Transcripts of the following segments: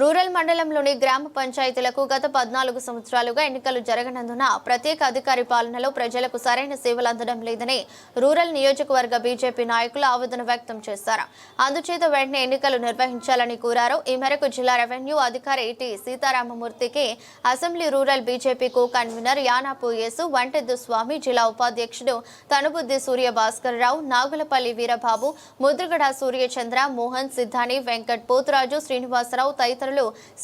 Rural మండలంలోని గ్రామ పంచాయతీలకు గత 14 సంవత్సరాలుగా ఎన్నికలు జరగనందున ప్రత్యేక అధికారి పాలనలో ప్రజలకు సరైన సేవలు అందడం లేదని రూరల్ నియోజకవర్గ బీజేపీ నాయకులు ఆవేదన వ్యక్తం చేశారు. అందుచేత వెంటనే ఎన్నికలు నిర్వహించాలని కోరారు. ఈ మేరకు జిల్లా రెవెన్యూ అధికారి టి సీతారామమూర్తికి assembly rural BJP co convener Yanapu Yesu, Vanteddu Swami, జిల్లా ఉపాధ్యక్షుడు తనుబుద్ది సూర్య భాస్కర్ రావు, నాగులపల్లి వీరబాబు, ముద్రగడ సూర్యచంద్ర, మోహన్, సిద్ధాని, వెంకట్, పోతురాజు, శ్రీనివాసరావు తదితరులు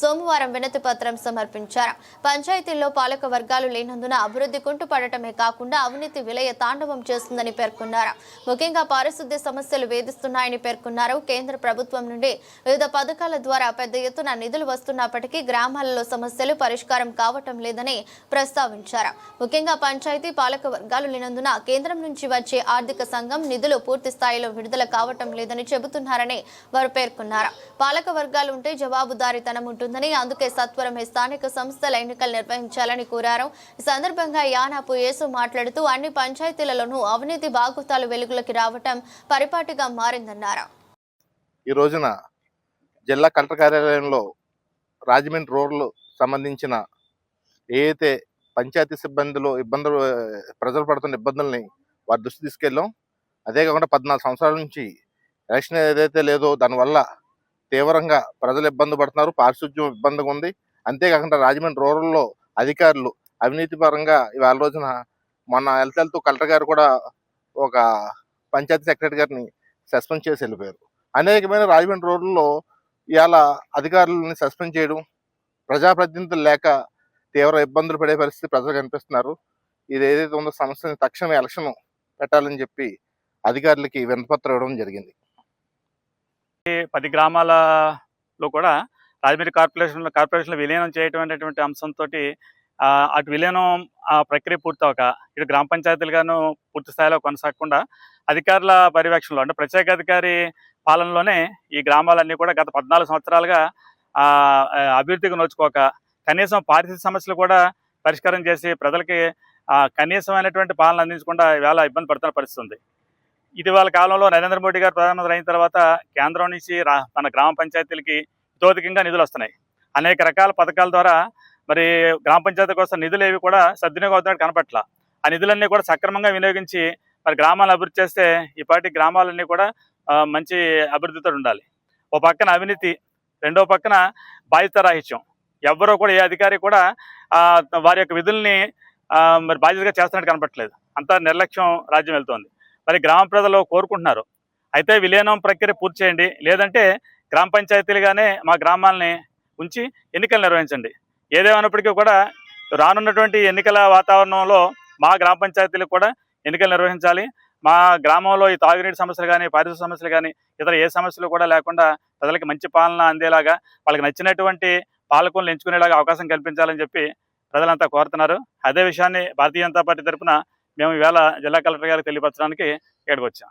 సోమవారం వినతి పత్రం సమర్పించారు. పంచాయతీల్లో పాలక వర్గాలు లేనందున అభివృద్ధి కుంటుపడటమే కాకుండా అవినీతి విలయ తాండవం చేస్తుందని పేర్కొన్నారు. ముఖ్యంగా పారిశుద్ధ్య సమస్యలు వేధిస్తున్నాయని పేర్కొన్నారు. కేంద్ర ప్రభుత్వం నుండి వివిధ పథకాల ద్వారా పెద్ద ఎత్తున నిధులు వస్తున్నప్పటికీ గ్రామాలలో సమస్యలు పరిష్కారం కావటం లేదని ప్రస్తావించారు. ముఖ్యంగా పంచాయతీ పాలక వర్గాలు లేనందున కేంద్రం నుంచి వచ్చే ఆర్థిక సంఘం నిధులు పూర్తి స్థాయిలో విడుదల కావటం లేదని చెబుతున్నారని వారు పేర్కొన్నారు. పాలక వర్గాలు ఉంటే జవాబుదారీతనం ఉంటుందని, అందుకే సత్వరమే స్థానిక సంస్థల ఎన్నికలు నిర్వహించాలని కోరారు. ఈ సందర్భంగా యానాపు యేసు మాట్లాడుతూ అన్ని పంచాయతీలలోనూ అవినీతి బాగోతాలు వెలుగులోకి రావటం పరిపాటిగా మారిందన్నారు. ఈ రోజున జిల్లా కలెక్టర్ కార్యాలయంలో రాజమండ్రి రూరల్ సంబంధించిన ఏదైతే పంచాయతీ సిబ్బందులు ప్రజలు పడుతున్న ఇబ్బందుల్ని వారి దృష్టి తీసుకెళ్ళాం. అదే కాకుండా 14 సంవత్సరాల నుంచి ఎలక్షన్ ఏదైతే లేదో దానివల్ల తీవ్రంగా ప్రజలు ఇబ్బంది పడుతున్నారు, పారిశుద్ధ్యం ఇబ్బందిగా ఉంది. అంతేకాకుండా రాజమండ్రి రూరల్లో అధికారులు అవినీతి పరంగా ఇవాళ రోజున మొన్న వెళ్తూ కలెక్టర్ గారు కూడా ఒక పంచాయతీ సెక్రటరీ గారిని సస్పెండ్ చేసి వెళ్ళిపోయారు. అనేకమైన రాజమండ్రి రూరల్లో ఇవాళ అధికారులని సస్పెండ్ చేయడం, ప్రజాప్రతినిధులు లేక తీవ్ర ఇబ్బందులు పడే పరిస్థితి ప్రజలు కనిపిస్తున్నారు. ఇది ఏదైతే ఉందో సమస్యని తక్షణమే ఎలక్షన్ పెట్టాలని చెప్పి అధికారులకి వినతిపత్రం ఇవ్వడం జరిగింది. 10 గ్రామాలలో కూడా రాజమండ్రి కార్పొరేషన్లో విలీనం చేయటం అనేటువంటి అంశంతో అటు విలీనం ప్రక్రియ పూర్తవక ఇటు గ్రామ పంచాయతీలుగాను పూర్తి స్థాయిలో కొనసాగకుండా అధికారుల పర్యవేక్షణలో అంటే ప్రత్యేక అధికారి పాలనలోనే ఈ గ్రామాలన్నీ కూడా గత 14 సంవత్సరాలుగా అభివృద్ధికి నోచుకోక కనీసం పారిశుద్ధ్య సమస్యలు కూడా పరిష్కారం చేసి ప్రజలకి కనీసమైనటువంటి పాలన అందించకుండా ఇవాళ ఇబ్బంది పడుతున్న పరిస్థితి ఉంది. ఇటీవల కాలంలో నరేంద్ర మోడీ గారు ప్రధానమంత్రి అయిన తర్వాత కేంద్రం నుంచి మన గ్రామ పంచాయతీలకి ఇతోధికంగా నిధులు వస్తున్నాయి. అనేక రకాల పథకాల ద్వారా మరి గ్రామ పంచాయతీ కోసం నిధులు ఏవి కూడా సద్వినియోగం అవుతున్నట్టు కనపట్ల. ఆ నిధులన్నీ కూడా సక్రమంగా వినియోగించి మరి గ్రామాలను అభివృద్ధి చేస్తే ఈ పాటి గ్రామాలన్నీ కూడా మంచి అభివృద్ధితో ఉండాలి. ఓ పక్కన అవినీతి, రెండో పక్కన బాధ్యతారాహిత్యం. ఎవ్వరూ కూడా ఏ అధికారి కూడా వారి యొక్క విధుల్ని మరి బాధ్యతగా చేస్తున్నట్టు కనపట్లేదు. అంతా నిర్లక్ష్యం రాజ్యం వెళ్తోంది. మరి గ్రామ ప్రజలు కోరుకుంటున్నారు, అయితే విలీనం ప్రక్రియ పూర్తి చేయండి, లేదంటే గ్రామ పంచాయతీలుగానే మా గ్రామాలని ఉంచి ఎన్నికలు నిర్వహించండి. ఏదేమైనప్పటికీ కూడా రానున్నటువంటి ఎన్నికల వాతావరణంలో మా గ్రామ పంచాయతీలకు కూడా ఎన్నికలు నిర్వహించాలి. మా గ్రామంలో ఈ తాగునీటి సమస్యలు కానీ, పారిశుద్ధ్య సమస్యలు కానీ, ఇతర ఏ సమస్యలు కూడా లేకుండా ప్రజలకి మంచి పాలన అందేలాగా, వాళ్ళకి నచ్చినటువంటి పాలకులను ఎంచుకునేలాగా అవకాశం కల్పించాలని చెప్పి ప్రజలంతా కోరుతున్నారు. అదే విషయాన్ని భారతీయ జనతా పార్టీ తరఫున మేము ఈవేళ జిల్లా కలెక్టర్ గారికి తెలియపరచడానికి ఇక్కడికి వచ్చాం.